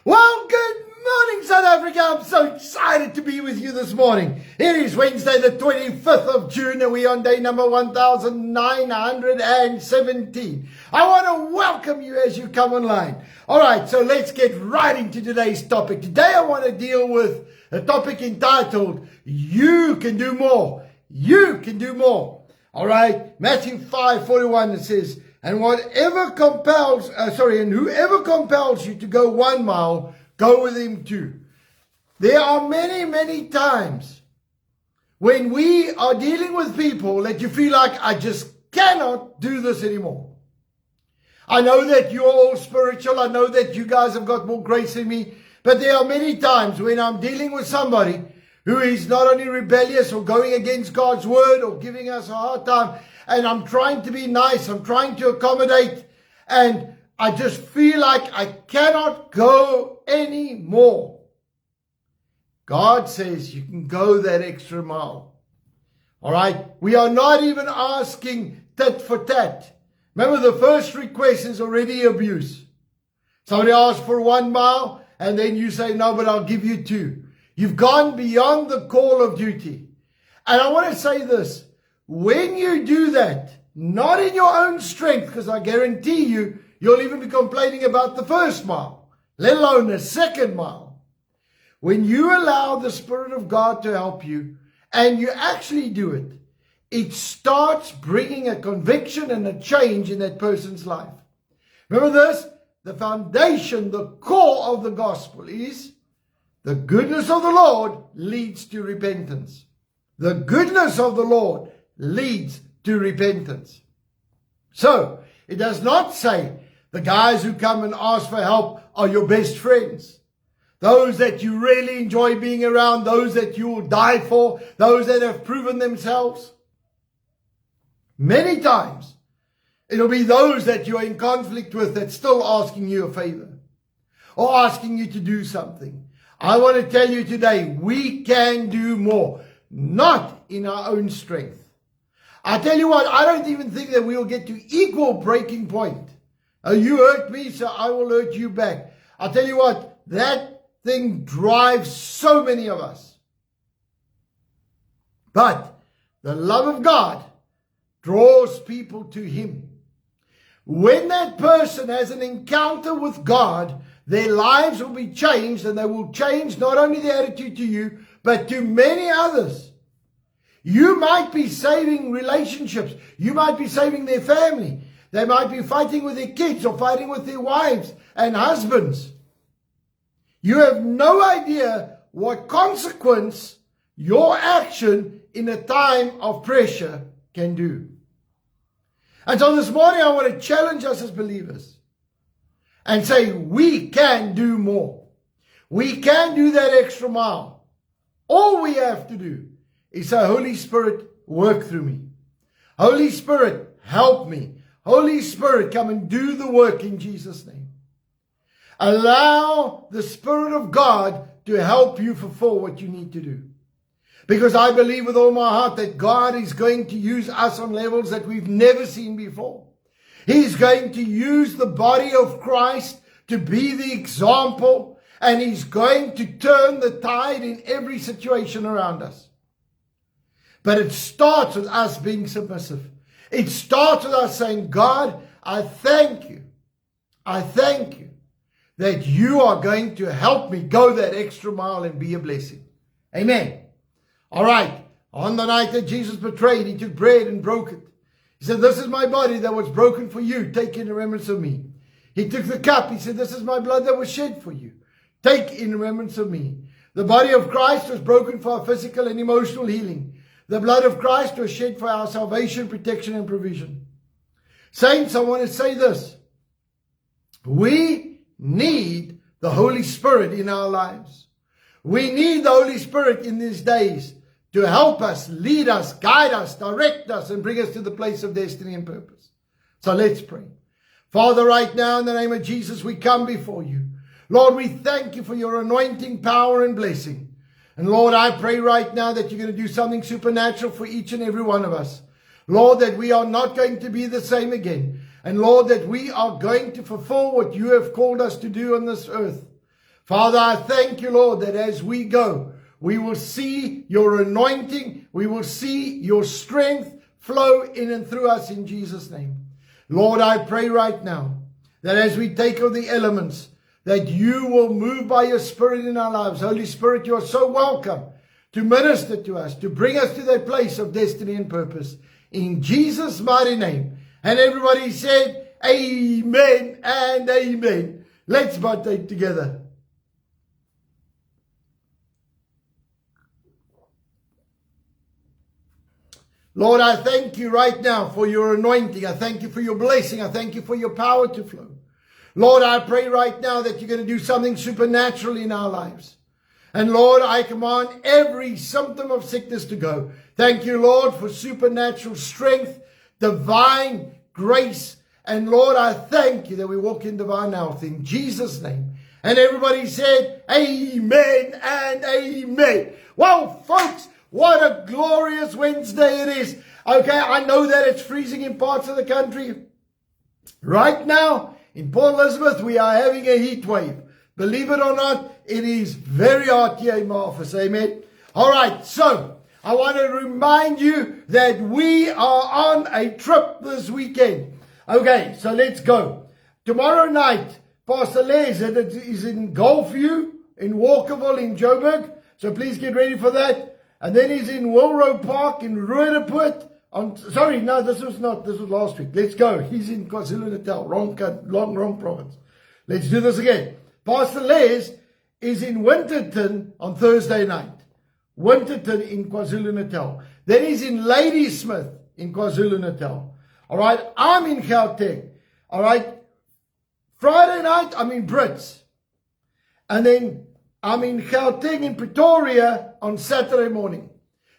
Well, good morning, South Africa. I'm so excited to be with you this morning. It is Wednesday, the 25th of June, and we're on day number 1917. I want to welcome you as you come online. All right, so let's get right into today's topic. Today, I want to deal with a topic entitled, You Can Do More. You can do more. All right, Matthew 5:41, it says, and whoever compels you to go 1 mile, go with him too. There are many times when we are dealing with people that you feel like, I just cannot do this anymore. I know that you're all spiritual. I know that you guys have got more grace than me. But there are many times when I'm dealing with somebody who is not only rebellious or going against God's word or giving us a hard time, and I'm trying to be nice, I'm trying to accommodate, and I just feel like I cannot go anymore. God says you can go that extra mile. All right? We are not even asking tit for tat. Remember, the first request is already abuse. Somebody asks for 1 mile, and then you say, no, but I'll give you 2. You've gone beyond the call of duty. And I want to say this. When you do that, not in your own strength, because I guarantee you, you'll even be complaining about the 1st mile, let alone the 2nd mile. When you allow the Spirit of God to help you, and you actually do it, it starts bringing a conviction and a change in that person's life. Remember this? The foundation, the core of the gospel is the goodness of the Lord leads to repentance. The goodness of the Lord leads to repentance. So, it does not say the guys who come and ask for help are your best friends. Those that you really enjoy being around, those that you will die for, those that have proven themselves. Many times, it'll be those that you're in conflict with that's still asking you a favor or asking you to do something. I want to tell you today, we can do more, not in our own strength. I tell you what, I don't even think that we'll get to equal breaking point. You hurt me, so I will hurt you back. I'll tell you what, that thing drives so many of us. But the love of God draws people to Him. When that person has an encounter with God, their lives will be changed, and they will change not only their attitude to you, but to many others. You might be saving relationships. You might be saving their family. They might be fighting with their kids or fighting with their wives and husbands. You have no idea what consequence your action in a time of pressure can do. And so this morning I want to challenge us as believers and say we can do more. We can do that extra mile. All we have to do is say, Holy Spirit, work through me. Holy Spirit, help me. Holy Spirit, come and do the work in Jesus' name. Allow the Spirit of God to help you fulfill what you need to do. Because I believe with all my heart that God is going to use us on levels that we've never seen before. He's going to use the body of Christ to be the example, and He's going to turn the tide in every situation around us. But it starts with us being submissive. It starts with us saying, God, I thank you. I thank you that you are going to help me go that extra mile and be a blessing. Amen. All right. On the night that Jesus betrayed, He took bread and broke it. He said, this is my body that was broken for you. Take in remembrance of me. He took the cup. He said, this is my blood that was shed for you. Take in remembrance of me. The body of Christ was broken for our physical and emotional healing. The blood of Christ was shed for our salvation, protection, and provision. Saints, I want to say this. We need the Holy Spirit in our lives. We need the Holy Spirit in these days to help us, lead us, guide us, direct us, and bring us to the place of destiny and purpose. So let's pray. Father, right now in the name of Jesus, we come before you. Lord, we thank you for your anointing, power, and blessing. And Lord, I pray right now that you're going to do something supernatural for each and every one of us. Lord, that we are not going to be the same again. And Lord, that we are going to fulfill what you have called us to do on this earth. Father, I thank you, Lord, that as we go, we will see your anointing. We will see your strength flow in and through us in Jesus' name. Lord, I pray right now that as we take of the elements, that you will move by your Spirit in our lives. Holy Spirit, you are so welcome to minister to us, to bring us to that place of destiny and purpose. In Jesus' mighty name. And everybody said, amen and amen. Let's partake together. Lord, I thank you right now for your anointing. I thank you for your blessing. I thank you for your power to flow. Lord, I pray right now that you're going to do something supernatural in our lives. And Lord, I command every symptom of sickness to go. Thank you, Lord, for supernatural strength, divine grace. And Lord, I thank you that we walk in divine health in Jesus' name. And everybody said, amen and amen. Well, folks, what a glorious Wednesday it is. Okay, I know that it's freezing in parts of the country. Right now, in Port Elizabeth, we are having a heat wave. Believe it or not, it is very hot here in my office. Amen. All right, so I want to remind you that we are on a trip this weekend. Okay, so let's go. Tomorrow night, Pastor Les is in Gulfview, in Walkerville, in Joburg. So please get ready for that. And then he's in Wilrow Park in Roodepoort. This was last week. Let's go. He's in KwaZulu-Natal, wrong province. Let's do this again. Pastor Les is in Winterton on Thursday night. Winterton in KwaZulu-Natal. Then he's in Ladysmith in KwaZulu-Natal. All right. I'm in Gauteng. All right. Friday night, I'm in Brits. And then I'm in Gauteng in Pretoria on Saturday morning.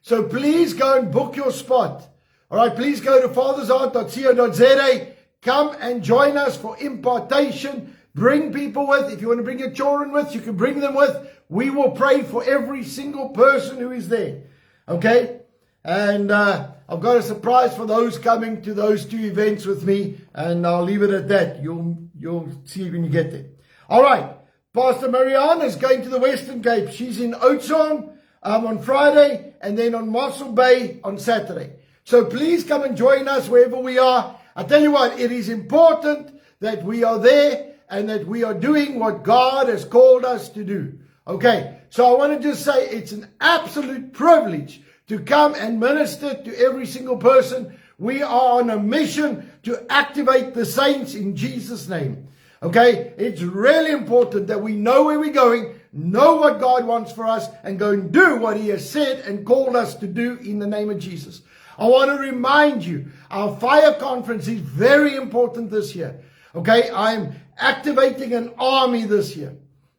So please go and book your spot. All right, please go to fathersheart.co.za. Come and join us for impartation. Bring people with. If you want to bring your children with, you can bring them with. We will pray for every single person who is there. Okay? And I've got a surprise for those coming to those two events with me. And I'll leave it at that. You'll see when you get there. All right. Pastor Marianne is going to the Western Cape. She's in Oudtshoorn on Friday and then on Mossel Bay on Saturday. So please come and join us wherever we are. I tell you what, it is important that we are there and that we are doing what God has called us to do. Okay, so I want to just say it's an absolute privilege to come and minister to every single person. We are on a mission to activate the saints in Jesus' name. Okay, it's really important that we know where we're going, know what God wants for us, and go and do what He has said and called us to do in the name of Jesus. I want to remind you, our fire conference is very important this year. Okay, I'm activating an army this year.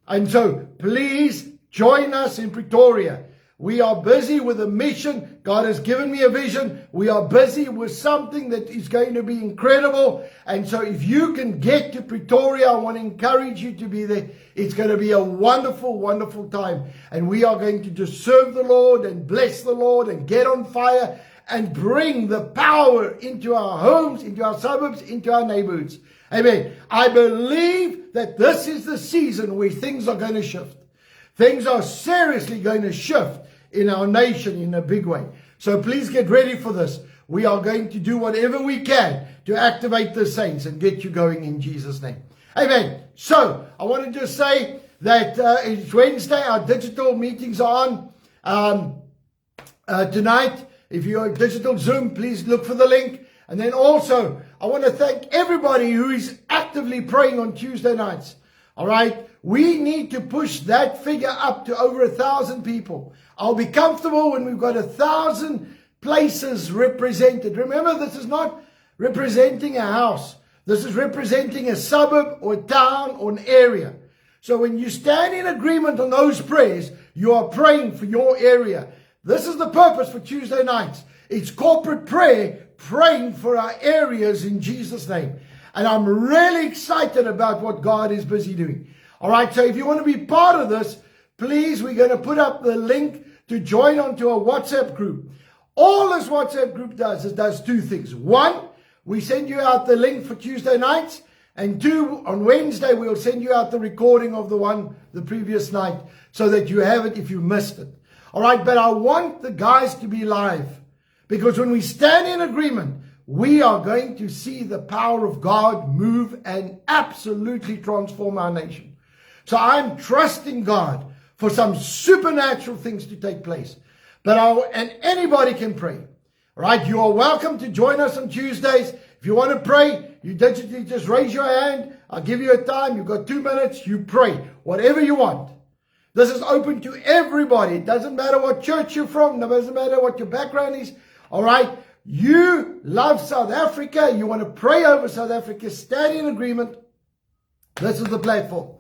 And so, please join us in Pretoria. We are busy with a mission. God has given me a vision. We are busy with something that is going to be incredible. And so if you can get to Pretoria, I want to encourage you to be there. It's going to be a wonderful, wonderful time. And we are going to just serve the Lord and bless the Lord and get on fire and bring the power into our homes, into our suburbs, into our neighborhoods. Amen. I believe that this is the season where things are going to shift. Things are seriously going to shift in our nation in a big way. So please get ready for this. We are going to do whatever we can to activate the saints and get you going in Jesus' name. Amen. So I want to just say that it's Wednesday. Our digital meetings are on tonight. If you're digital Zoom, please look for the link. And then also, I want to thank everybody who is actively praying on Tuesday nights. All right. We need to push that figure up to over 1,000 people. I'll be comfortable when we've got 1,000 places represented. Remember, this is not representing a house. This is representing a suburb or a town or an area. So when you stand in agreement on those prayers, you are praying for your area. This is the purpose for Tuesday nights. It's corporate prayer, praying for our areas in Jesus' name. And I'm really excited about what God is busy doing. All right, so if you want to be part of this, please, we're going to put up the link to join onto a WhatsApp group. All this WhatsApp group does is does two things. One, we send you out the link for Tuesday nights. And 2, on Wednesday, we'll send you out the recording of the previous night, so that you have it if you missed it. All right, but I want the guys to be live, because when we stand in agreement, we are going to see the power of God move and absolutely transform our nation. So I'm trusting God for some supernatural things to take place. And anybody can pray. All right, you are welcome to join us on Tuesdays. If you want to pray, you digitally just raise your hand. I'll give you a time. You've got 2 minutes. You pray whatever you want. This is open to everybody. It doesn't matter what church you're from. It doesn't matter what your background is. All right. You love South Africa. You want to pray over South Africa. Stand in agreement. This is the platform.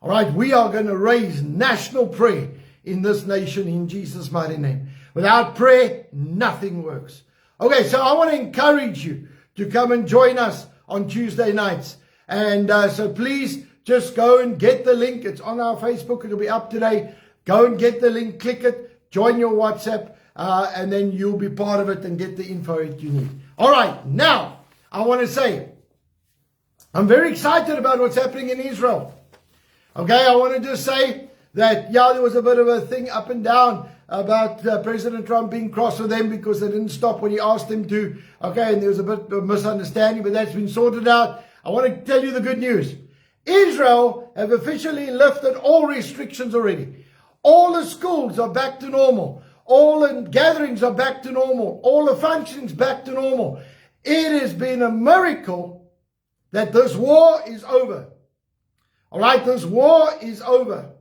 All right. We are going to raise national prayer in this nation in Jesus' mighty name. Without prayer, nothing works. Okay. So I want to encourage you to come and join us on Tuesday nights. And so please just go and get the link. It's on our Facebook. It'll be up today. Go and get the link. Click it. Join your WhatsApp. And then you'll be part of it and get the info that you need. All right. Now, I want to say, I'm very excited about what's happening in Israel. Okay. I want to just say that, yeah, there was a bit of a thing up and down about President Trump being cross with them because they didn't stop when he asked them to. Okay. And there was a bit of misunderstanding, but that's been sorted out. I want to tell you the good news. Israel have officially lifted all restrictions already. All the schools are back to normal. All the gatherings are back to normal. All the functionings back to normal. It has been a miracle that this war is over. All right, this war is over.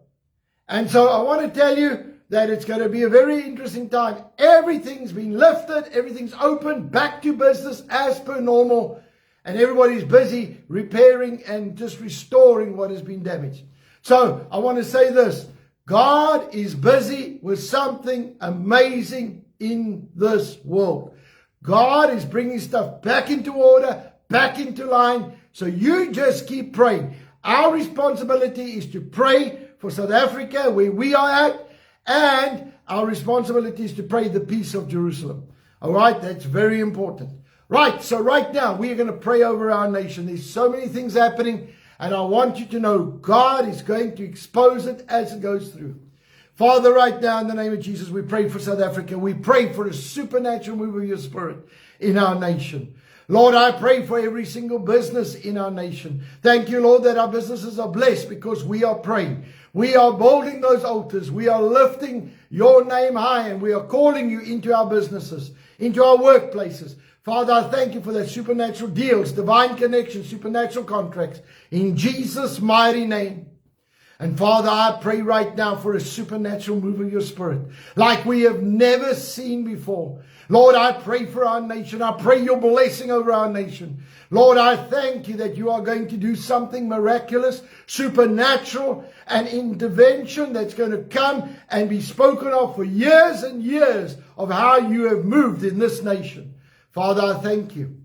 And so I want to tell you that it's going to be a very interesting time. Everything's been lifted. Everything's open. Back to business as per normal. And everybody's busy repairing and just restoring what has been damaged. So I want to say this. God is busy with something amazing in this world. God is bringing stuff back into order, back into line. So you just keep praying. Our responsibility is to pray for South Africa, where we are at, and our responsibility is to pray the peace of Jerusalem. All right, that's very important. Right, so right now we are going to pray over our nation. There's so many things happening. And I want you to know God is going to expose it as it goes through. Father, right now in the name of Jesus, we pray for South Africa. We pray for a supernatural move of your spirit in our nation. Lord, I pray for every single business in our nation. Thank you, Lord, that our businesses are blessed because we are praying. We are building those altars. We are lifting your name high, and we are calling you into our businesses, into our workplaces. Father, I thank you for that supernatural deals, divine connections, supernatural contracts in Jesus' mighty name. And Father, I pray right now for a supernatural move of your spirit like we have never seen before. Lord, I pray for our nation. I pray your blessing over our nation. Lord, I thank you that you are going to do something miraculous, supernatural, and intervention that's going to come and be spoken of for years and years of how you have moved in this nation. Father, I thank you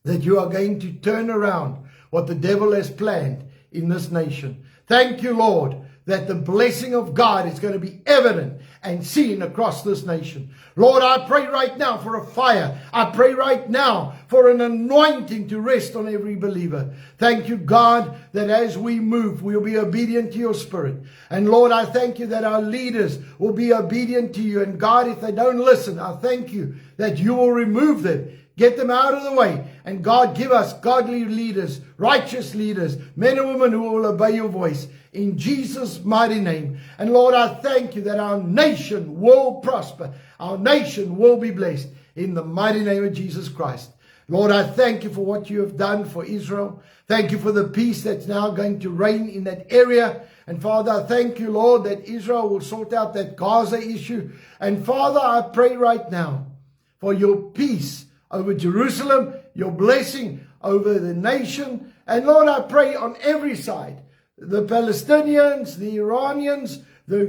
that you are going to turn around what the devil has planned in this nation. Thank you, Lord, that the blessing of God is going to be evident and seen across this nation. Lord, I pray right now for a fire. I pray right now for an anointing to rest on every believer. Thank you, God, that as we move, we'll be obedient to your spirit. And Lord, I thank you that our leaders will be obedient to you. And God, if they don't listen, I thank you that you will remove them. Get them out of the way. And God, give us godly leaders, righteous leaders, men and women who will obey your voice. In Jesus' mighty name. And Lord, I thank you that our nation will prosper. Our nation will be blessed. In the mighty name of Jesus Christ. Lord, I thank you for what you have done for Israel. Thank you for the peace that's now going to reign in that area. And Father, I thank you, Lord, that Israel will sort out that Gaza issue. And Father, I pray right now for your peace over Jerusalem, your blessing over the nation. And Lord, I pray on every side, the Palestinians, the Iranians, the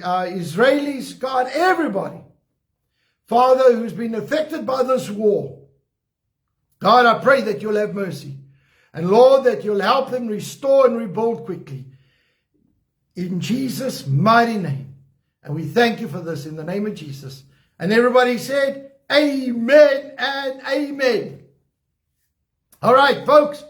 Israelis, God, everybody, Father, who's been affected by this war. God, I pray that you'll have mercy. And Lord, that you'll help them restore and rebuild quickly. In Jesus' mighty name. And we thank you for this in the name of Jesus. And everybody said, amen and amen. All right, folks.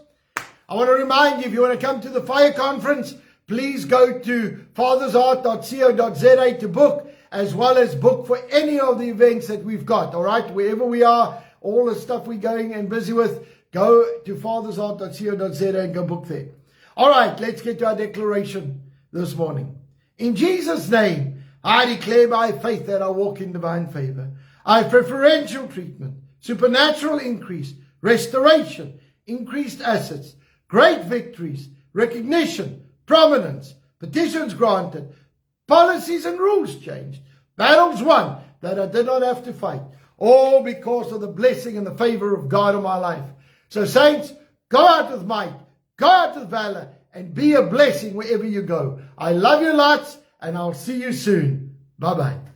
I want to remind you, if you want to come to the fire conference, please go to fathersheart.co.za to book, as well as book for any of the events that we've got. All right, wherever we are, all the stuff we're going and busy with, go to fathersheart.co.za and go book there. All right, let's get to our declaration this morning. In Jesus' name, I declare by faith that I walk in divine favor. I have preferential treatment, supernatural increase, restoration, increased assets, great victories, recognition, prominence, petitions granted, policies and rules changed, battles won that I did not have to fight, all because of the blessing and the favor of God in my life. So saints, go out with might, go out with valor, and be a blessing wherever you go. I love you lots, and I'll see you soon. Bye-bye.